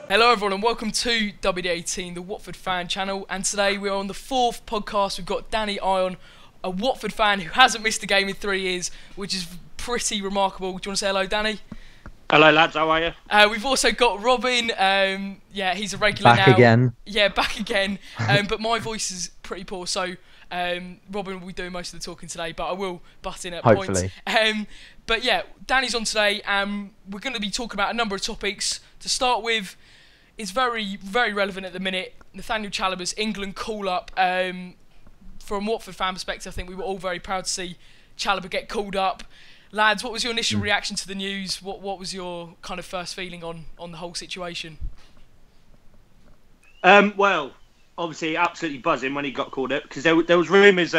Hello everyone and welcome to WD18, the Watford fan channel, and today we're on the 4th podcast. We've got Danny Ion, a Watford fan who hasn't missed a game in 3 years, which is pretty remarkable. Do you want to say hello, Danny? Hello lads, how are you? We've also got Robin, he's a regular back now. Again. Yeah, back again, but my voice is pretty poor, so Robin will be doing most of the talking today, but I will butt in at Hopefully. points. But yeah, Danny's on today, and we're going to be talking about a number of topics. To start with, it's very, very relevant at the minute. Nathaniel Chalobah's England call-up. From a Watford fan perspective, I think we were all very proud to see Chalobah get called up. Lads, what was your initial reaction to the news? What was your kind of first feeling on the whole situation? Well, obviously absolutely buzzing when he got called up, because there was rumours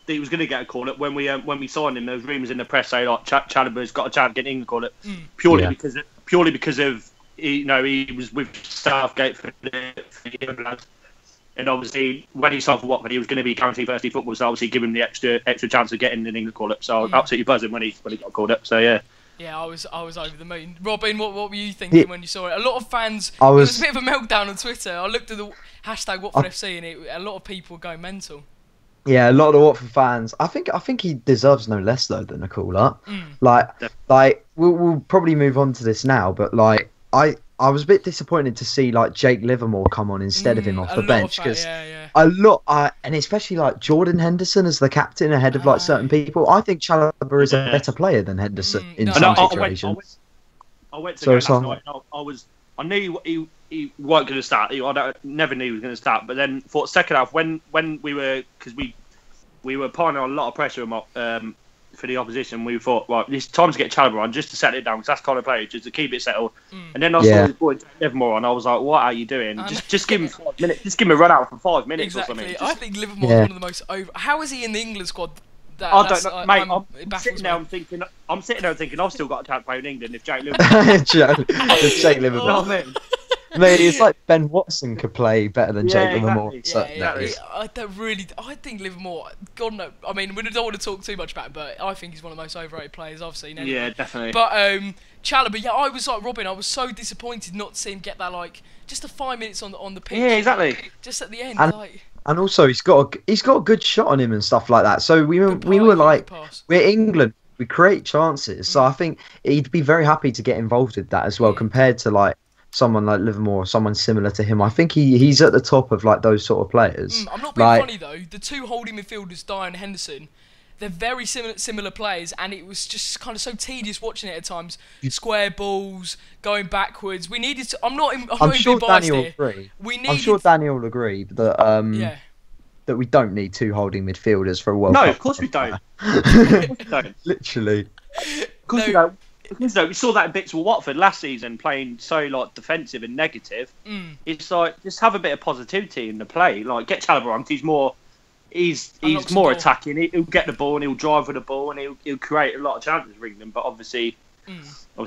that he was going to get a call up when we signed him. There was rumours in the press saying like Chalobah's got a chance of getting England call up purely because of he was with Southgate for the lads. And obviously, when he signed for Watford, he was going to be guaranteed first team football. So obviously, give him the extra chance of getting an England call up. So I was absolutely buzzing when he got called up. So yeah. Yeah, I was over the moon. Robin, what were you thinking when you saw it? A lot of fans. It was a bit of a meltdown on Twitter. I looked at the hashtag WatfordFC and a lot of people were going mental. Yeah, a lot of the Watford fans. I think he deserves no less though than a call up. Like we'll probably move on to this now, but like I was a bit disappointed to see like Jake Livermore come on instead of him off the bench, because and especially like Jordan Henderson as the captain ahead of like certain people. I think Chalobah is a better player than Henderson in some situations. I went to last night. I knew he weren't going to start. Never knew he was going to start. But then for the second half, when we were, because we were piling on a lot of pressure for the opposition, we thought, right, it's time to get Chalobah on just to settle it down, because that's kind of player, just to keep it settled. And then I saw his boy Livermore on. I was like, what are you doing? Just give him 5 minutes. Just give him a run out for 5 minutes or something. I think Livermore's one of the most over. How is he in the England squad? I don't know, mate. I'm sitting there thinking, I've still got a chance to play in England if Jake Jake Livermore. You know what I mean? Mate, it's like Ben Watson could play better than Jake Livermore. Exactly. I think Livermore. God no. I mean, we don't want to talk too much about it, but I think he's one of the most overrated players I've seen. Anyway. Yeah, definitely. But Chalobah, I was like Robin. I was so disappointed not to see him get that just the 5 minutes on the pitch. Yeah, exactly. Just at the end, And also, he's got a good shot on him and stuff like that. So we were like, we're England, we create chances. So I think he'd be very happy to get involved with that as well, compared to like someone like Livermore or someone similar to him. I think he's at the top of like those sort of players. I'm not being funny though. The two holding midfielders, Dyer and Henderson, they're very similar players, and it was just kind of so tedious watching it at times. Square balls, going backwards. We needed to. I'm sure Danny will agree. I'm sure Danny will agree that that we don't need two holding midfielders for a World Cup. No, of course we don't. Literally. Of course we don't. Because we saw that in bits with Watford last season, playing so like defensive and negative. It's like just have a bit of positivity in the play. Like get Chalobah on. He's more attacking. He'll get the ball and he'll drive with the ball and he'll create a lot of chances for England. But obviously, we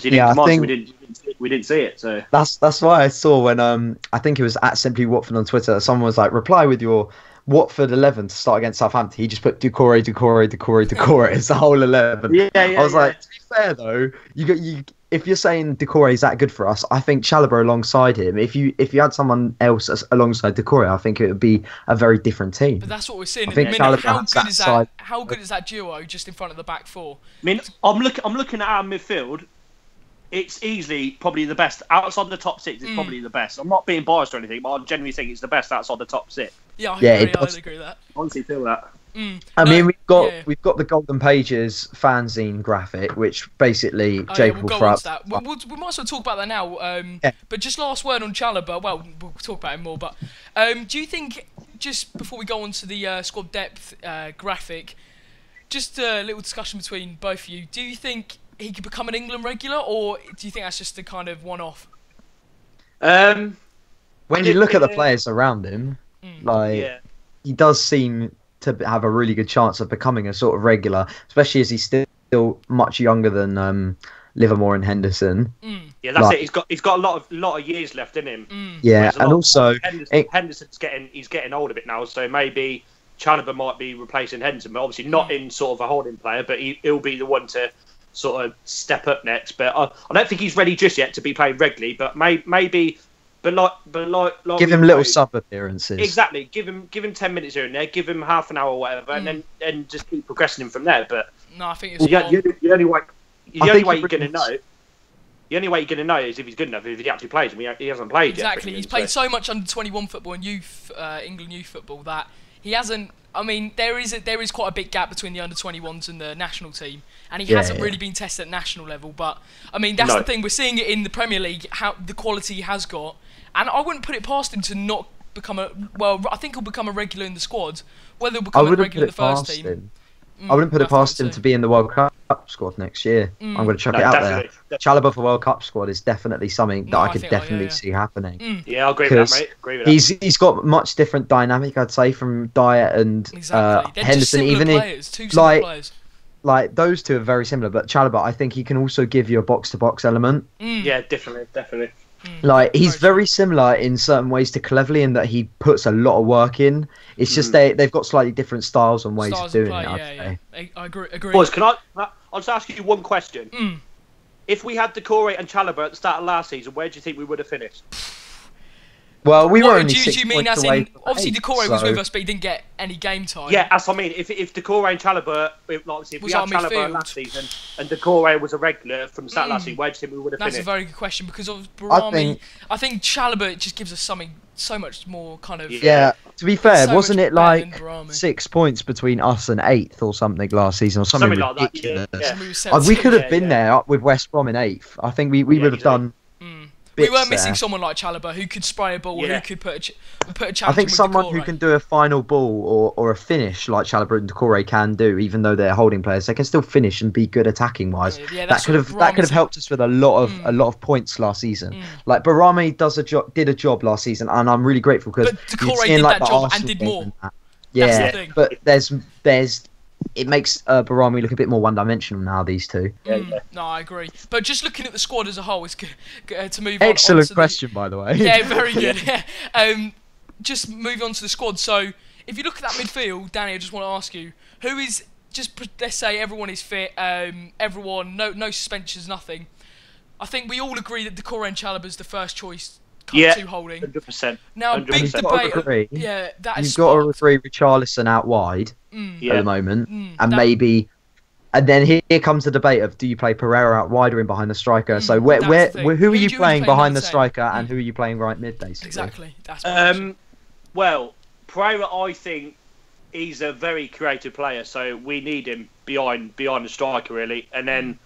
didn't see it. So that's why I saw when I think it was at Simply Watford on Twitter. Someone was like, reply with your Watford 11 to start against Southampton. He just put Decore. It's the whole 11. I was like, to be fair though, if you're saying Decore is that good for us, I think Chalobah alongside him. If you had someone else alongside Decore, I think it would be a very different team. But that's what we're seeing in the minute. How good is that duo just in front of the back four? I mean, I'm looking at our midfield. It's easily probably the best outside the top six. It's probably the best. I'm not being biased or anything, but I genuinely think it's the best outside the top six. Yeah, I agree with that. I honestly feel that. I mean, we've got the Golden Pages fanzine graphic, which basically Jake will throw up. We might as well talk about that now. But just last word on Chalobah. Well, we'll talk about him more. But do you think, just before we go on to the squad depth graphic, just a little discussion between both of you. Do you think he could become an England regular, or do you think that's just a kind of one-off? When you look at the players around him, he does seem to have a really good chance of becoming a sort of regular, especially as he's still much younger than Livermore and Henderson. Yeah, that's it. He's got a lot of years left in him. Yeah, and also Henderson's getting old a bit now, so maybe Chalobah might be replacing Henderson, but obviously not in sort of a holding player. But he'll be the one to sort of step up next. But I don't think he's ready just yet to be playing regularly. But maybe give him little sub appearances. Exactly. Give him 10 minutes here and there. Give him half an hour or whatever, and then just keep progressing him from there. But no, I think it's the only way you're going to know. The only way you're going to know is if he's good enough, if he actually plays. And he hasn't played yet. Exactly. He's played so much under 21 football and England youth football that he hasn't. I mean, there is quite a big gap between the under 21s and the national team, and he hasn't really been tested at national level. But I mean, that's the thing. We're seeing it in the Premier League how the quality he has got, and I wouldn't put it past him to not become a. Well, I think he'll become a regular in the squad. Whether he'll become a regular in the first team. I wouldn't put it past him to be in the World Cup squad next year. I'm going to chuck it out there. Chalobah for World Cup squad is definitely something that I could definitely see happening. Yeah, I agree with that, mate. Agree with that. He's got much different dynamic, I'd say, from Dyer and Henderson. Even like those two are very similar, but Chalobah, I think he can also give you a box-to-box element. Yeah, definitely. Like he's very similar in certain ways to Cleverley in that he puts a lot of work in. It's just they've got slightly different styles and ways of doing it. I agree. Boys, I'll just ask you one question? If we had Decore and Chalobah at the start of last season, where do you think we would have finished? Well, we were only 6 points away. Obviously, Decore was with us, but he didn't get any game time. Yeah, that's what I mean. If Decore and Chalobah, if we had Chalobah last season and Decore was a regular from the start of last season, where do you think we would have finished? That's a very good question because of Barami. I think Chalobah just gives us something so much more kind of. Yeah, to be fair, wasn't it like 6 points between us and 8th or something last season or something ridiculous? Like that, we could have been there up with West Brom in 8th. I think we would have done. We were missing someone like Chalobah who could spray a ball, who could put a challenge. I think someone who can do a final ball or a finish like Chalobah and Decore can do, even though they're holding players, they can still finish and be good attacking wise. That could have helped us with a lot of points last season. Like Barami did a job last season, and I'm really grateful because Decore did that job and did more. Yeah, but it makes Barami look a bit more one-dimensional now, these two. No, I agree. But just looking at the squad as a whole, it's to move on. Excellent question, by the way. Yeah, very good. Just moving on to the squad. So, if you look at that midfield, Danny, I just want to ask you, who is, let's say everyone is fit, everyone, no suspensions, nothing. I think we all agree that Decore and Chalobah is the first choice. Two holding. 100%. Now, 100%. big debate. You've got to agree Richarlison out wide at the moment, and then here comes the debate of do you play Pereira out wide or in behind the striker? So who are you playing behind the striker, and who are you playing right mid? Basically, exactly. That's well, Pereira, I think he's a very creative player, so we need him behind the striker really, and then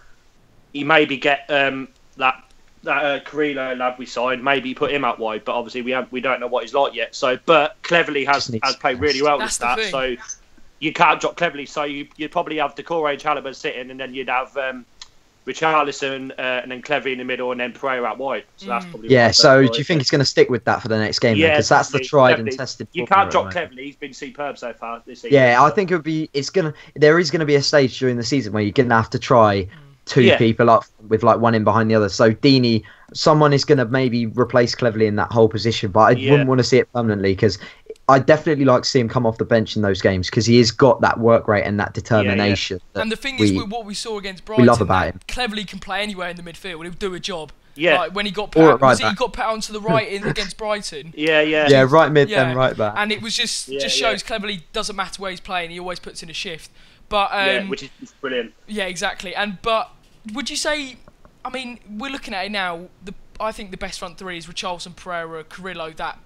he maybe get that Carrillo lad we signed, maybe put him out wide, but obviously we don't know what he's like yet. So, but Cleverley has played really well with that. So you can't drop Cleverley. So you'd probably have Decore and Chalobah sitting, and then you'd have Richarlison and then Cleverley in the middle, and then Pereira out wide. So that's probably So do you think he's going to stick with that for the next game? Yeah, because that's the tried and tested. You can't drop Cleverley. He's been superb so far this season. Yeah, I think there is going to be a stage during the season where you're going to have to try two people up with like one in behind the other. So Deeney, someone is going to maybe replace Cleverley in that whole position, but I wouldn't want to see it permanently because I definitely like to see him come off the bench in those games because he has got that work rate and that determination. And the thing is, with what we saw against Brighton, we love about him. Cleverley can play anywhere in the midfield. He'll do a job. Yeah. Like when he got put, he got put onto the right against Brighton. Yeah, right mid then right back. And it was just shows Cleverley doesn't matter where he's playing. He always puts in a shift. But which is brilliant. Yeah, exactly. But would you say? I mean, we're looking at it now. I think the best front three is Richarlison, Pereira, Carrillo. That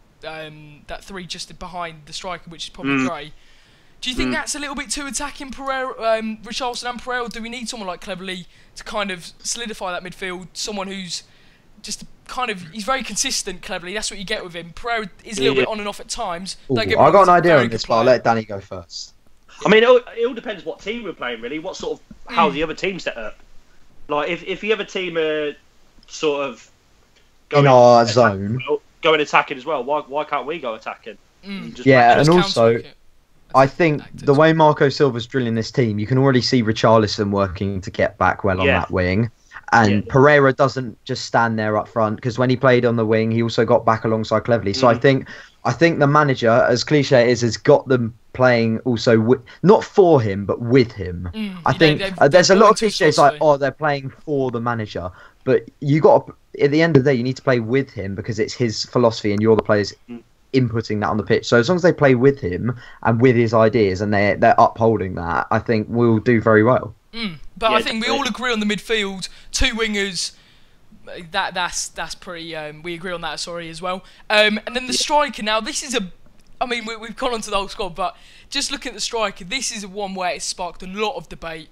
three just behind the striker, which is probably Gray. Do you think that's a little bit too attacking, Pereira, Richarlison and Pereira? Or do we need someone like Cleverley to kind of solidify that midfield? Someone who's just he's very consistent, Cleverley. That's what you get with him. Pereira is a little bit on and off at times. I got an idea on this, but I'll let Danny go first. I mean, it all depends what team we're playing, really. What sort of how the other team's set up. Like if the other team are sort of in our zone, going attacking as well. Why can't we go attacking? And also, I think the way Marco Silva's drilling this team, you can already see Richarlison working to get back well on that wing. And Pereira doesn't just stand there up front because when he played on the wing, he also got back alongside Cleverley. So I think I think the manager, as cliche it is, has got them playing also not for him but with him. I think there's a lot of cliches like, oh, they're playing for the manager, but you got at the end of the day you need to play with him because it's his philosophy and you're the players inputting that on the pitch. So as long as they play with him and with his ideas and they're upholding that, I think we'll do very well. But yeah, I think we all agree on the midfield, 2 wingers. That's pretty. We agree on that. Sorry, as well. And then the striker. Now this is I mean, we've gone on to the whole squad, but just looking at the striker, this is one where it's sparked a lot of debate.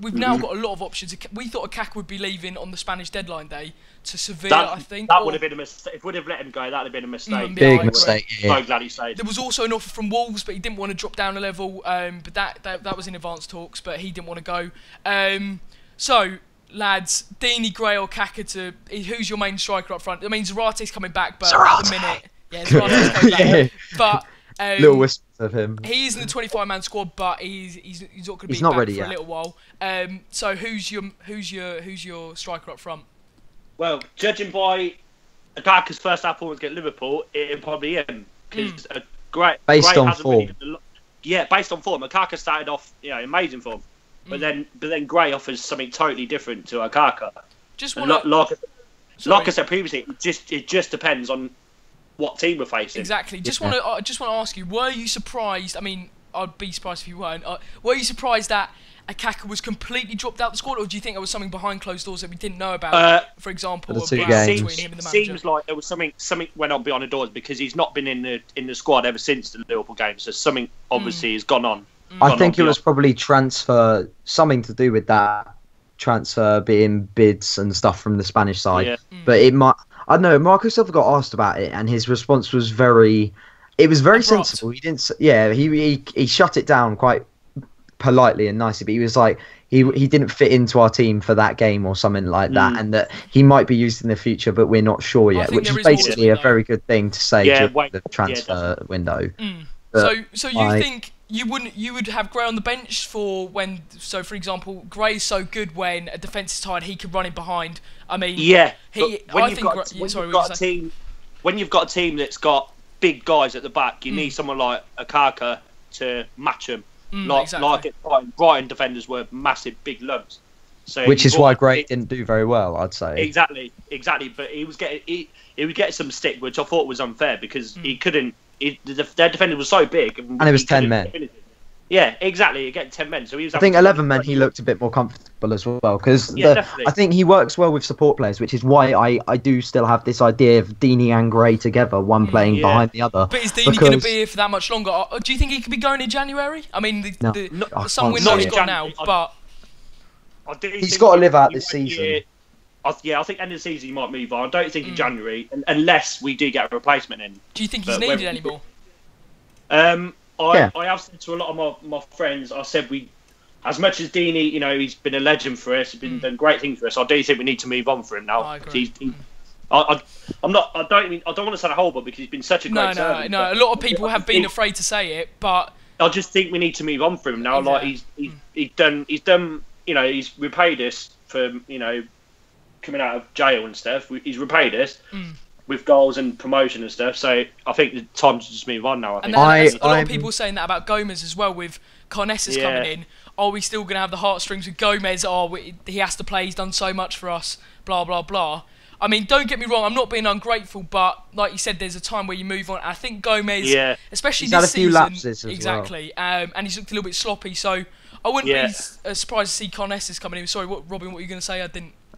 We've now got a lot of options. We thought Akaka would be leaving on the Spanish deadline day to Sevilla, I think. That would have been a mistake. If we'd have let him go, that would have been a mistake. Big mistake. So glad he stayed. There was also an offer from Wolves, but he didn't want to drop down a level. But that was in advanced talks, but he didn't want to go. So, lads, Deeney, Gray or Kaka who's your main striker up front? I mean, Zarate's coming back, but at the minute... Yeah, Zarate's coming back. But... little whispers of him. He's in the 25-man squad, but he's not going to be not back ready for yet. a little while. So who's your striker up front? Well, judging by Akaka's first performance against Liverpool, it'd probably him because based on form. Based on form, Akaka started off amazing form, but then Gray offers something totally different to Akaka. Like I said previously, it just depends on what team we're facing. Exactly. Just want to ask you, were you surprised? I mean, I'd be surprised if you weren't. Were you surprised that Akaka was completely dropped out the squad, or do you think there was something behind closed doors that we didn't know about? For example, between him and the manager. Seems like there was something went on behind the doors because he's not been in the squad ever since the Liverpool game. So something obviously has gone on. I think it was probably something to do with that transfer being bids and stuff from the Spanish side. Yeah. But it might. I don't know. Marco Silva got asked about it, and his response was very sensible. He didn't. Yeah, he shut it down quite politely and nicely. But he was like, he didn't fit into our team for that game or something like that, and that he might be used in the future, but we're not sure yet. Which is basically a very good thing to say during the transfer window. So you think you would have Gray on the bench for when? So for example, Gray's so good when a defence is tired, he could run in behind. I mean, when you've got a team that's got big guys at the back, you need someone like Akaka to match them. Like Brighton defenders were massive, big lumps. So which is why Gray didn't do very well, I'd say. Exactly. But he was getting some stick, which I thought was unfair because he couldn't. Their defender was so big, and it was 10 men. Yeah, exactly. Again, 10 men. So he was. I think 11 men. He looked a bit more comfortable as well because I think he works well with support players, which is why I do still have this idea of Deeney and Gray together, one playing behind the other. But is Deeney going to be here for that much longer? Do you think he could be going in January? I mean, the sun window's gone now, but he's got to live out this season. I think end of the season he might move on. I don't think in January, unless we do get a replacement in. Do you think he's needed anymore? I have said to a lot of my friends, I said as much as Deeney, he's been a legend for us, he's done great things for us. I do think we need to move on for him now. I agree. I don't want to sound a horrible because he's been such a great servant. No. A lot of people have been afraid to say it, but I just think we need to move on for him now. Exactly. Like he's done. He's repaid us for coming out of jail and stuff. He's repaid us. With goals and promotion and stuff, so I think the time to just move on now. A lot of people saying that about Gomez as well, with Carnesses coming in. Are we still going to have the heartstrings with Gomez? He has to play, he's done so much for us, blah, blah, blah. I mean, don't get me wrong, I'm not being ungrateful, but like you said, there's a time where you move on. I think Gomez, especially this season, lapses as exactly, well. And he's looked a little bit sloppy, so I wouldn't be surprised to see Carnesses coming in. Sorry, Robin, what were you going to say?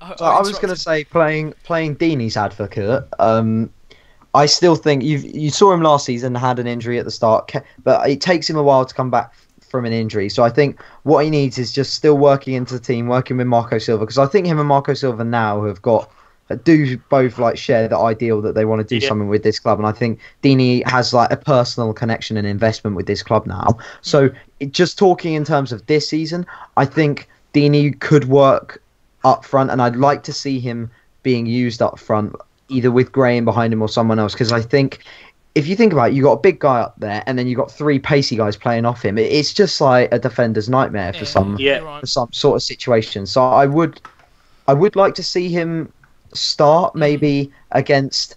I was going to say, playing Deeney's advocate, I still think you saw him last season, had an injury at the start, but it takes him a while to come back from an injury. So I think what he needs is just still working into the team, working with Marco Silva, because I think him and Marco Silva now do both share the ideal that they want to do something with this club, and I think Deeney has a personal connection and investment with this club now. So just talking in terms of this season, I think Deeney could work up front, and I'd like to see him being used up front, either with Graham behind him or someone else, because I think if you think about it, you got a big guy up there, and then you got 3 pacey guys playing off him. It's just like a defender's nightmare for some sort of situation. So I would like to see him start maybe against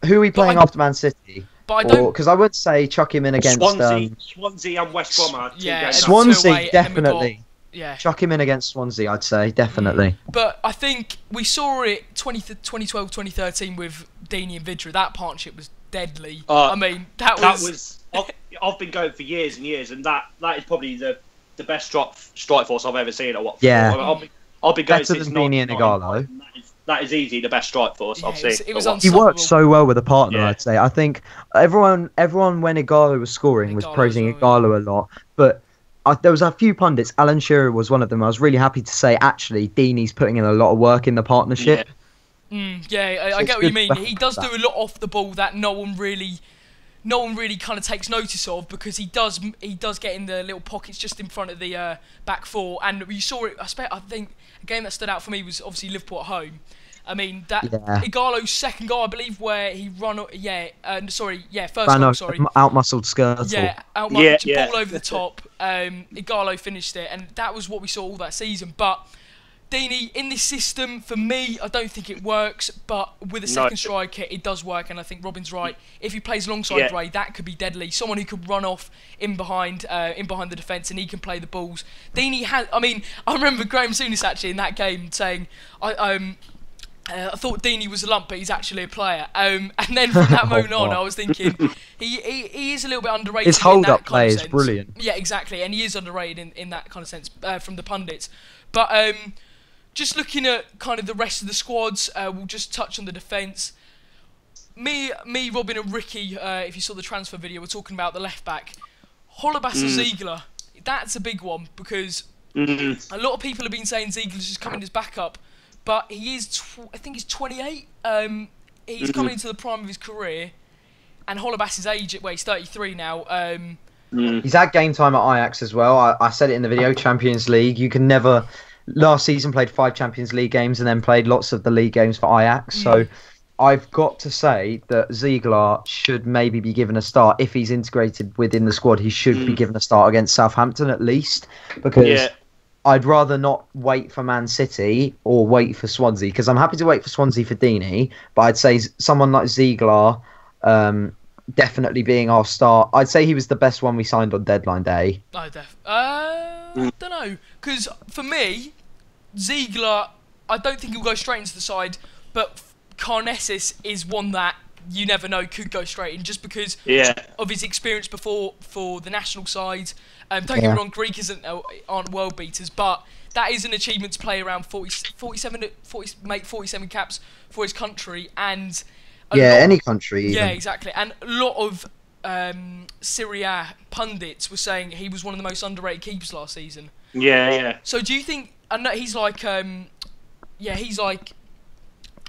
who are we playing after Man City? But I don't, because I would say chuck him in against Swansea and West Brom. Are two games. Swansea definitely. Yeah. Chuck him in against Swansea, I'd say, definitely. But I think we saw it 2012, 2013 with Deeney and Vidra. That partnership was deadly. I mean, that was I've been going for years and years, and that is probably the best strike force I've ever seen at Watford. Yeah. I've been going better since than Deeney and Igalo. That is easy the best strike force I've seen. It was he worked so well with a partner, Yeah. I'd say. I think everyone when Igalo was scoring was praising Igalo a lot, but there was a few pundits. Alan Shearer was one of them. I was really happy to say, actually, Deeney's putting in a lot of work in the partnership. Yeah, I get what you mean. He does do a lot off the ball that no one really kind of takes notice of, because he does get in the little pockets just in front of the back four. And you saw it. I think a game that stood out for me was obviously Liverpool at home. I mean, Igalo's second goal, I believe, where he first goal, sorry. Out-muscled Skirtle. Yeah, ball over the top. Igalo finished it, and that was what we saw all that season. But Deeney, in this system, for me, I don't think it works, but with a second striker, it does work, and I think Robin's right. If he plays alongside Ray, that could be deadly. Someone who could run off in behind the defence, and he can play the balls. Deeney has, I mean, I remember Graham Souness actually in that game saying, I thought Deeney was a lump, but he's actually a player. And then from that moment on, I was thinking he is a little bit underrated. His hold-up play is brilliant. Yeah, exactly, and he is underrated in that kind of sense from the pundits. But just looking at kind of the rest of the squads, we'll just touch on the defence. Me, Robin, and Ricky, if you saw the transfer video, we're talking about the left back. Chalobah and Ziegler, that's a big one, because a lot of people have been saying Ziegler's just coming as backup. But he is, I think he's 28. He's coming into the prime of his career, and Chalobah's age, he's 33 now. He's had game time at Ajax as well. I said it in the video, Champions League. You can never... Last season played 5 Champions League games and then played lots of the league games for Ajax. So I've got to say that Ziegler should maybe be given a start. If he's integrated within the squad, he should be given a start against southampton at least, because... Yeah. I'd rather not wait for Man City or wait for Swansea, because I'm happy to wait for Swansea for Deeney, but I'd say someone like Ziegler definitely being our start. I'd say he was the best one we signed on deadline day. I don't know, because for me, Ziegler, I don't think he'll go straight into the side, but Karnesis is one that you never know could go straight in, just because of his experience before for the national side. Don't get me wrong, Greek aren't world beaters, but that is an achievement to play around 47 caps for his country, and any country. Yeah, exactly. And a lot of Serie A pundits were saying he was one of the most underrated keepers last season. Yeah. So do you think? I know he's like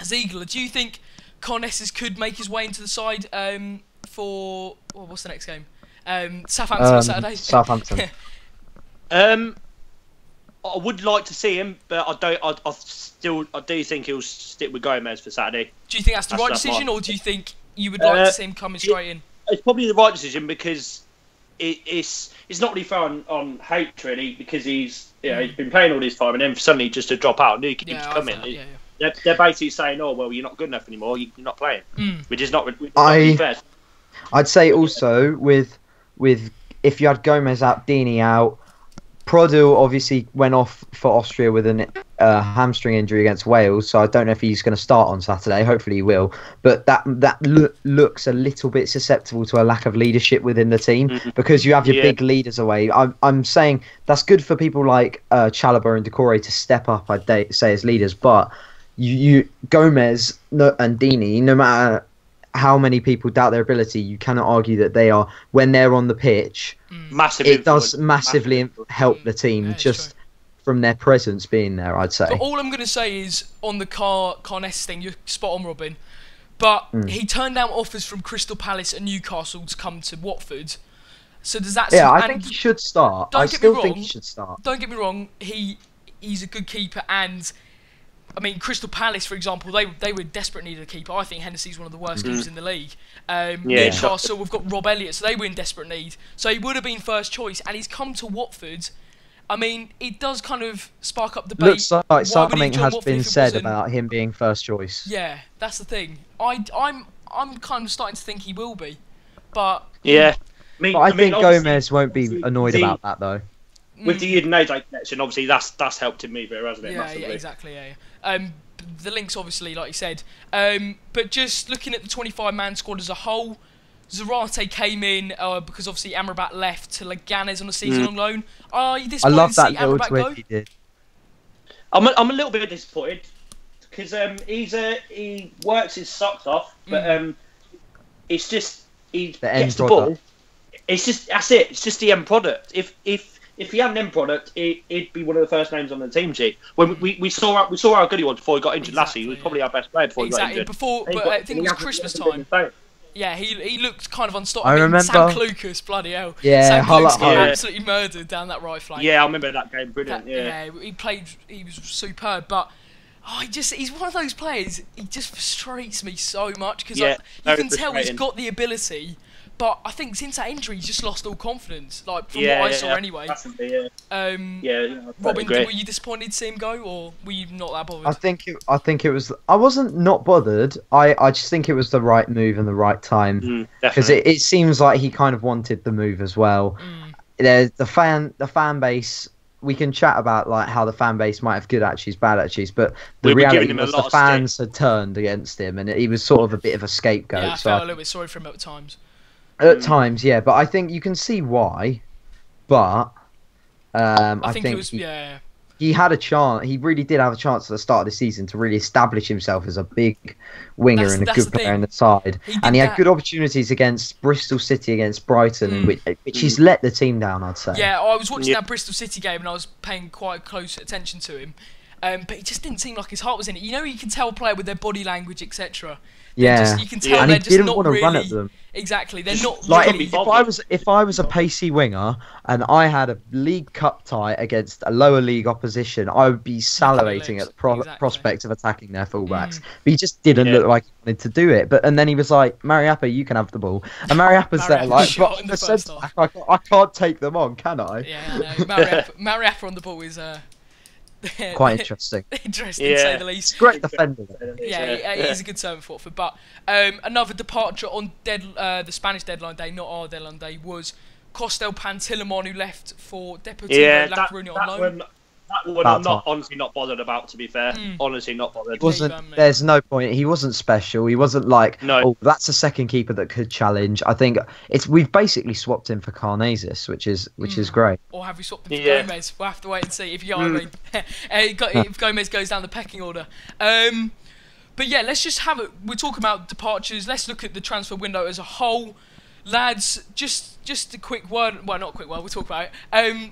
Ziegler. Do you think Karnesis could make his way into the side for what's the next game? Southampton on Saturday. Southampton. I would like to see him, but I do think he'll stick with Gomez for Saturday. Do you think that's the right decision, or do you think you would like to see him coming straight in? It's probably the right decision, because it's not really fair on Haight, really, because he's been playing all this time, and then suddenly just to drop out, he keeps coming. They're basically saying, "Oh well, you're not good enough anymore. You're not playing," which is not really fair. I'd say also with if you had Gomez out, Deeney out, Prodou obviously went off for Austria with a hamstring injury against Wales, so I don't know if he's going to start on Saturday. Hopefully he will, but that looks a little bit susceptible to a lack of leadership within the team, because you have your big leaders away. I'm saying that's good for people like Chalobah and Decore to step up, I'd say, as leaders, but you Gomez and Deeney, no matter how many people doubt their ability, you cannot argue that they are, when they're on the pitch, it does massively help the team just from their presence being there, I'd say. But all I'm going to say is, on the Karnesis thing, you're spot on, Robin, but he turned down offers from Crystal Palace and Newcastle to come to Watford. So does that... Yeah, I think he should start. I still think he should start. Don't get me wrong, he's a good keeper, and... I mean, Crystal Palace, for example, they were desperate need of a keeper. I think Hennessy's one of the worst keepers in the league. Newcastle, we've got Rob Elliott, so they were in desperate need. So he would have been first choice, and he's come to Watford. I mean, it does kind of spark up debate. Looks like something has been said about him being first choice. Yeah, that's the thing. I'm kind of starting to think he will be. But yeah, I think Gomez won't be annoyed about that though. With the Udinese connection, obviously that's helped him move here, hasn't it? Yeah, exactly. Yeah. The links, obviously, like you said. But just looking at the 25-man squad as a whole, Zarate came in because obviously Amrabat left to Leganes on a season-long loan. Are you disappointed I love to see that little Amrabat tweet go? he did. I'm a little bit disappointed because he works his socks off, but it's just he gets the ball. It's just that's it. It's just the end product. If he had an end product, he'd be one of the first names on the team sheet. When we saw how good he was before he got injured last year. He was probably our best player before he got injured. But I think it was Christmas time. Yeah, he looked kind of unstoppable. I remember Sam Clucas, bloody hell. Yeah, Sam Clucas got absolutely murdered down that right flank. Yeah, I remember that game. Brilliant. He was superb, but he's one of those players. He just frustrates me so much because you can tell he's got the ability. But I think since that injury, he's just lost all confidence. Like from what I saw, anyway. Robin, were you disappointed to see him go, or were you not that bothered? I think it was. I wasn't not bothered. I just think it was the right move and the right time because it seems like he kind of wanted the move as well. There's the fan base. We can chat about like how the fan base might have good attitudes, bad attitudes, but the reality was the fans had turned against him, and he was sort of a bit of a scapegoat. Yeah, I felt a little bit sorry for him at times. At times, yeah, but I think you can see why. But I think it was, he had a chance. He really did have a chance at the start of the season to really establish himself as a big winger and a good player on the side. He had good opportunities against Bristol City, against Brighton, which he's let the team down, I'd say. Yeah, I was watching that Bristol City game and I was paying quite close attention to him. But he just didn't seem like his heart was in it. You know, you can tell a player with their body language, etc. Yeah, you can tell and they're he just didn't not want to really, run at them. Exactly, they're not like really. if I was a pacey winger and I had a League Cup tie against a lower league opposition, I would be salivating at the prospect of attacking their fullbacks. But he just didn't look like he wanted to do it. And then he was like, "Mariappa, you can have the ball." And Mariappa's there like, "But I can't take them on, can I?" Yeah, I know. Mariappa on the ball is quite interesting. Interesting, to say the least. Great defender. Yeah, he's a good servant for Watford. But another departure on the Spanish deadline day, not our deadline day, was Costel Pantilimon, who left for Deportivo La Coruña on loan. That one I'm honestly not bothered about, to be fair. Honestly not bothered. There's no point. He wasn't special. He wasn't like, oh, that's a second keeper that could challenge. I think we've basically swapped him for Carnesis, which is great. Or have we swapped him for Gomez? We'll have to wait and see if if Gomez goes down the pecking order. But yeah, let's just have it. We're talking about departures. Let's look at the transfer window as a whole. Lads, just a quick word. Well, not a quick word. We'll talk about it.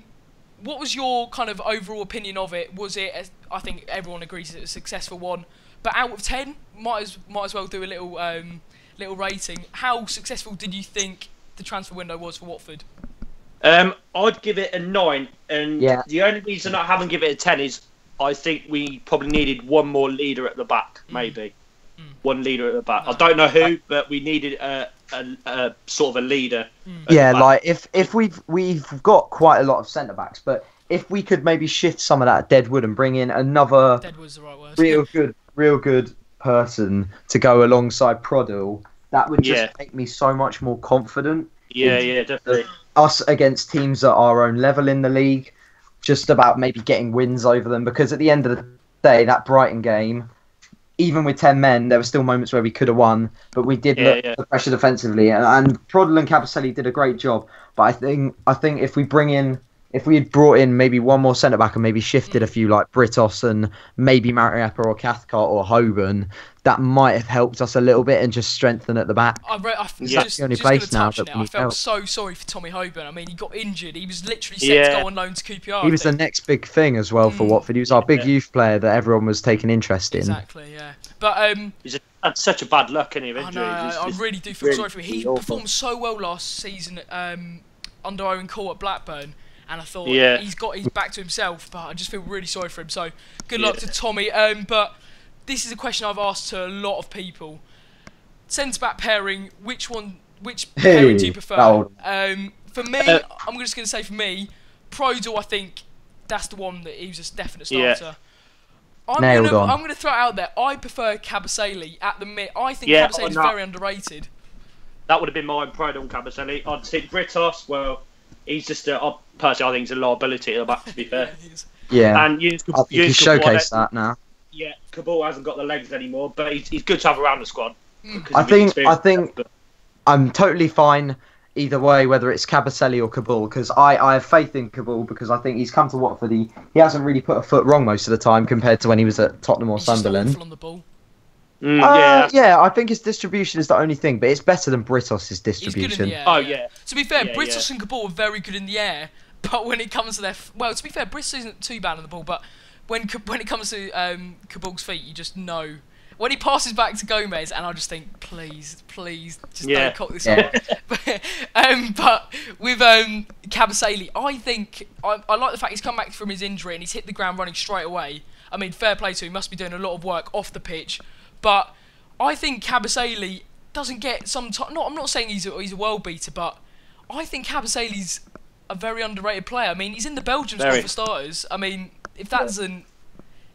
What was your kind of overall opinion of it? Was it? I think everyone agrees it's a successful one. But out of 10, might as well do a little rating. How successful did you think the transfer window was for Watford? I'd give it a 9, and the only reason I haven't given it a 10 is I think we probably needed one more leader at the back, maybe. One leader at the back. I don't know who, but we needed a sort of a leader. Yeah, like if we've got quite a lot of centre backs, but if we could maybe shift some of that deadwood and bring in another Deadwood's the right word. real good person to go alongside Prodel, that would just make me so much more confident. Yeah, definitely. Us against teams at our own level in the league, just about maybe getting wins over them, because at the end of the day, that Brighton game, even with 10 men, there were still moments where we could have won, but we did look the pressure defensively, and Prodel and Cabaselli did a great job. But I think if we had brought in maybe one more centre back and maybe shifted a few like Britos and maybe Mariappa or Cathcart or Hoban, that might have helped us a little bit and just strengthen at the back. That's the only place now that I felt so sorry for Tommy Hoban. I mean, he got injured. He was literally set to go on loan to QPR. He was the next big thing as well for Watford. He was our big youth player that everyone was taking interest in. Exactly, yeah. But he's had such a bad luck, isn't he? I know. I really do feel sorry for him. He performed so well last season under Owen Cole at Blackburn. And I thought he's got his back to himself, but I just feel really sorry for him. So good luck to Tommy. But this is a question I've asked to a lot of people. Centre back pairing, which pairing do you prefer? For me, I'm just going to say for me, Prodel, I think that's the one that he was a definite starter. I'm going to throw it out there. I prefer Cabaselli at the minute. I think Cabaselli is very underrated. That would have been mine, Pride on Cabaselli. I'd think Britos, well, he's just personally, I think he's a liability at the back, to be fair. Yeah. And I think he's showcased that now. Yeah, Cabal hasn't got the legs anymore, but he's good to have around the squad. I think I'm totally fine either way, whether it's Cabaselli or Cabal, because I have faith in Cabal, because I think he's come to Watford. He hasn't really put a foot wrong most of the time compared to when he was at Tottenham or Sunderland. Just awful on the ball. Yeah, I think his distribution is the only thing, but it's better than Britos' distribution. He's good in the air. Oh, yeah. To be fair, Britos and Cabal are very good in the air, but when it comes to their... Well, to be fair, Britos isn't too bad on the ball, but when it comes to Cabal's feet, you just know... When he passes back to Gomez, and I just think, please, just don't cock this up. But with Cabaselli, I think... I like the fact he's come back from his injury and he's hit the ground running straight away. I mean, fair play to him. He must be doing a lot of work off the pitch. But I think Cabaselli doesn't get some time. No, I'm not saying he's a world beater, but I think Cabaselli's a very underrated player. I mean, he's in the Belgium squad for starters. I mean, if that doesn't,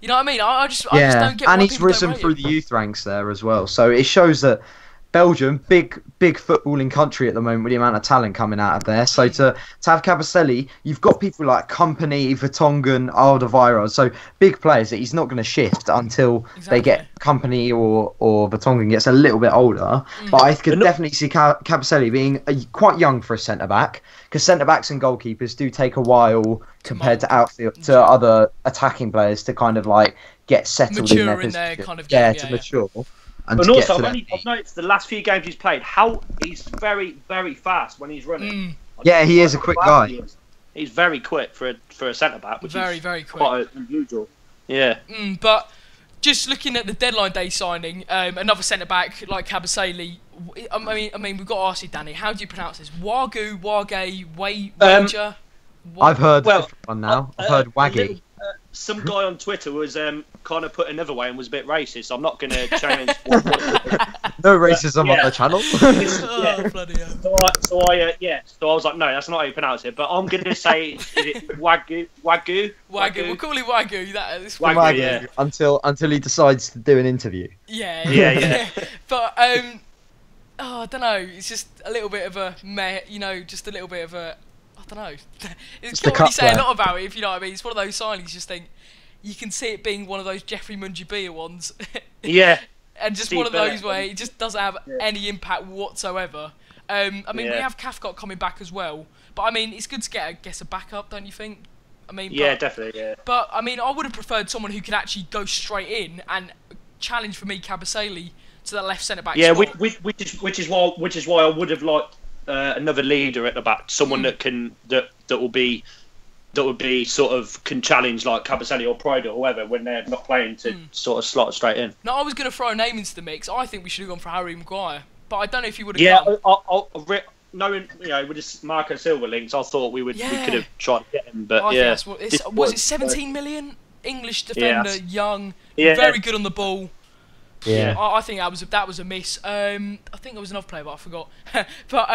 you know what I mean? I just don't get. And why he's risen through the youth ranks there as well. So it shows that Belgium, big footballing country at the moment with the amount of talent coming out of there. So to have Cabaselli, you've got people like Company, Vertonghen, Alderweireld, so big players that he's not going to shift until they get Company or Vertonghen gets a little bit older. But I could definitely see Cabaselli being quite young for a centre-back, because centre-backs and goalkeepers do take a while compared to outfield to other attacking players to kind of like get settled in their position. Kind of game, to mature. And also, I've noticed the last few games he's played, how he's very, very fast when he's running. Yeah, he is a quick guy. He's very quick for a centre-back, which is very quick. Quite unusual. Yeah. But just looking at the deadline day signing, another centre-back like Cabaselli, I mean, we've got to ask you, Danny, how do you pronounce this? Wage, Wager? I've heard this one now. I've heard Waggy. Some guy on Twitter was kind of put another way and was a bit racist. I'm not going to challenge. No racism on the channel. Bloody hell. So I was like, no, that's not how you pronounce it. But I'm going to say, is it Wagyu? We'll call it Wagyu. Wagyu, yeah. Until he decides to do an interview. Yeah. But I don't know. It's just a little bit of a meh. Just a little bit of a. I don't know. It's can't really say a lot about it, if you know what I mean. It's one of those signings you just think you can see it being one of those Jeffrey Munjibia ones. Yeah. And just one of those where it just doesn't have any impact whatsoever. I mean, we have Cathcart coming back as well, but I mean, it's good to get a backup, don't you think? I mean, definitely, yeah. But I mean, I would have preferred someone who could actually go straight in and challenge for me Cabaselli to that left centre back. Yeah, spot. which is why I would have liked another leader at the back, someone that will be sort of can challenge like Cabaselli or Pride or whoever when they're not playing to sort of slot straight in. No, I was going to throw a name into the mix. I think we should have gone for Harry Maguire, but I don't know if you would have. Yeah, knowing with this Marco Silva links, I thought we could have tried to get him, but was it 17 million? English defender, young, very good on the ball. Yeah, I think that was a miss. I think there was another player, but I forgot. But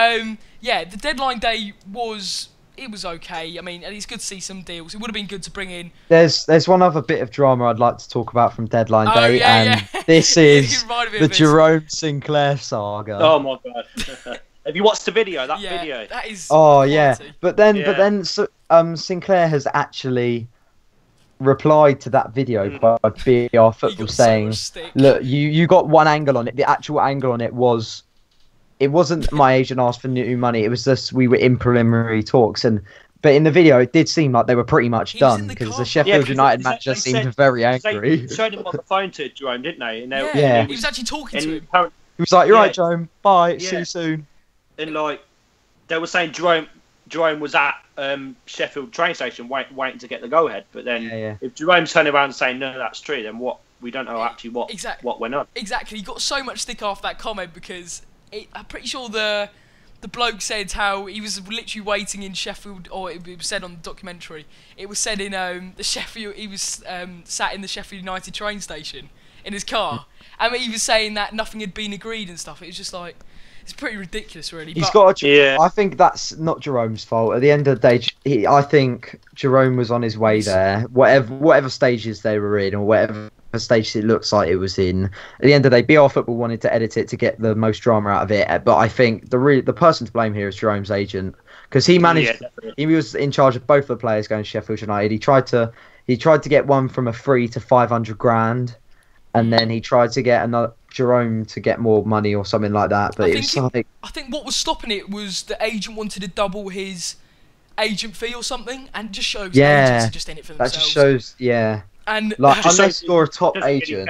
the deadline day was okay. I mean, and it's good to see some deals. It would have been good to bring in. There's one other bit of drama I'd like to talk about from deadline day, this is the Jerome Sinclair saga. Oh my god! Have you watched the video? That video. That is. Oh yeah, but then Sinclair has actually replied to that video by BR Football saying, look, you got one angle on it. The actual angle on it wasn't my agent asked for new money. It was just we were in preliminary talks, but in the video it did seem like they were pretty much done because the Sheffield United manager seemed very angry. They showed him on the phone to Jerome, didn't they? And he was actually talking to him. He was like, "You're right, Jerome. Bye. See you soon." And like they were saying, Jerome was at Sheffield train station waiting to get the go ahead. But then if Jerome's turning around and saying no, that's true, then what? We don't know actually what went on. Exactly. He got so much stick after that comment because I'm pretty sure the bloke said how he was literally waiting in Sheffield, or it was said on the documentary. It was said in the Sheffield. He was sat in the Sheffield United train station in his car, and he was saying that nothing had been agreed and stuff. It was just like. It's pretty ridiculous, really. I think that's not Jerome's fault. At the end of the day, I think Jerome was on his way there. Whatever stages they were in, or whatever stages it looks like it was in. At the end of the day, BR Football wanted to edit it to get the most drama out of it, but I think the person to blame here is Jerome's agent, because he managed. He was in charge of both the players going to Sheffield United. He tried to get one from a free to 500 grand, and then he tried to get another Jerome to get more money or something like that. But I think what was stopping it was the agent wanted to double his agent fee or something, and it just shows agents are just in it for themselves. That just shows, and like unless you're a top agent,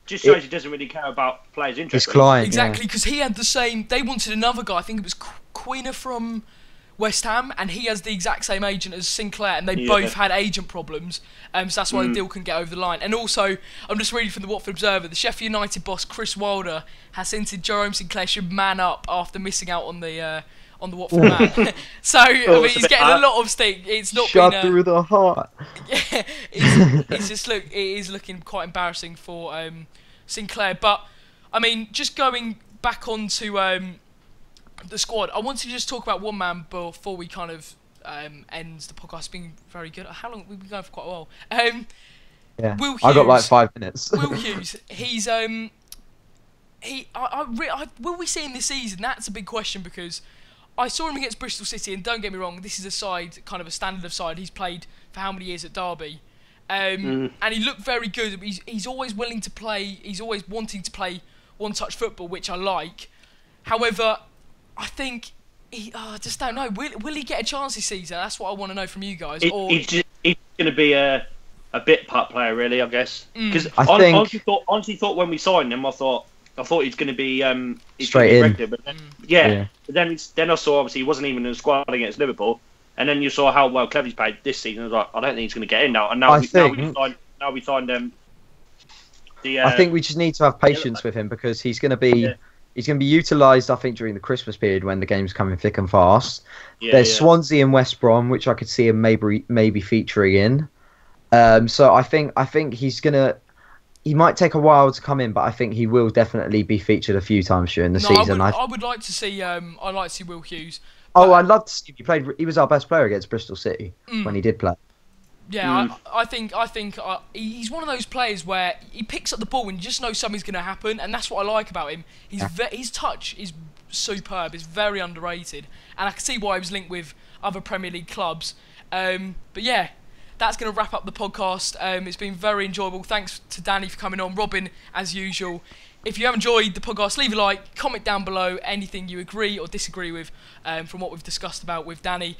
just shows he doesn't really care about players' interests. His client, exactly, because he had the same. They wanted another guy. I think it was Queener from West Ham, and he has the exact same agent as Sinclair, and they both had agent problems, so that's why the deal couldn't get over the line. And also, I'm just reading from the Watford Observer, the Sheffield United boss Chris Wilder has hinted Jerome Sinclair should man up after missing out on the Watford man. So I mean, he's getting a lot of stick. It's not shot been through the heart. Yeah, it is looking quite embarrassing for Sinclair. But I mean, just going back onto the squad, I wanted to just talk about one man before we kind of end the podcast. It's been very good. How long? We've been going for quite a while. Will Hughes, I got like 5 minutes. Will Hughes, he's will we see him this season? That's a big question, because I saw him against Bristol City, and don't get me wrong, this is a side, kind of a standard of side. He's played for how many years at Derby, and he looked very good. He's always willing to play. He's always wanting to play one-touch football, which I like. However, I think I just don't know. Will he get a chance this season? That's what I want to know from you guys. He's going to be a bit part player, really, I guess. Because I honestly thought when we signed him, I thought he's going to be straight in. Regular, but then, But then I saw obviously he wasn't even in the squad against Liverpool, and then you saw how well Clevy's played this season. I was like, I don't think he's going to get in now. And now we signed I think we just need to have patience with him, because he's going to be. He's going to be utilised, I think, during the Christmas period when the game's coming thick and fast. There's Swansea and West Brom, which I could see him maybe featuring in. So I think he's going to. He might take a while to come in, but I think he will definitely be featured a few times during the season. I would like to see. I'd like to see Will Hughes. I'd love to see him. He was our best player against Bristol City when he did play. Yeah, I think he's one of those players where he picks up the ball and you just know something's going to happen, and that's what I like about him. His touch is superb. It's very underrated, and I can see why he was linked with other Premier League clubs. But yeah, that's going to wrap up the podcast. It's been very enjoyable. Thanks to Danny for coming on. Robin, as usual. If you have enjoyed the podcast, leave a like, comment down below anything you agree or disagree with from what we've discussed about with Danny.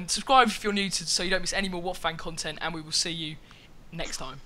Subscribe if you're new so you don't miss any more Watford fan content, and we will see you next time.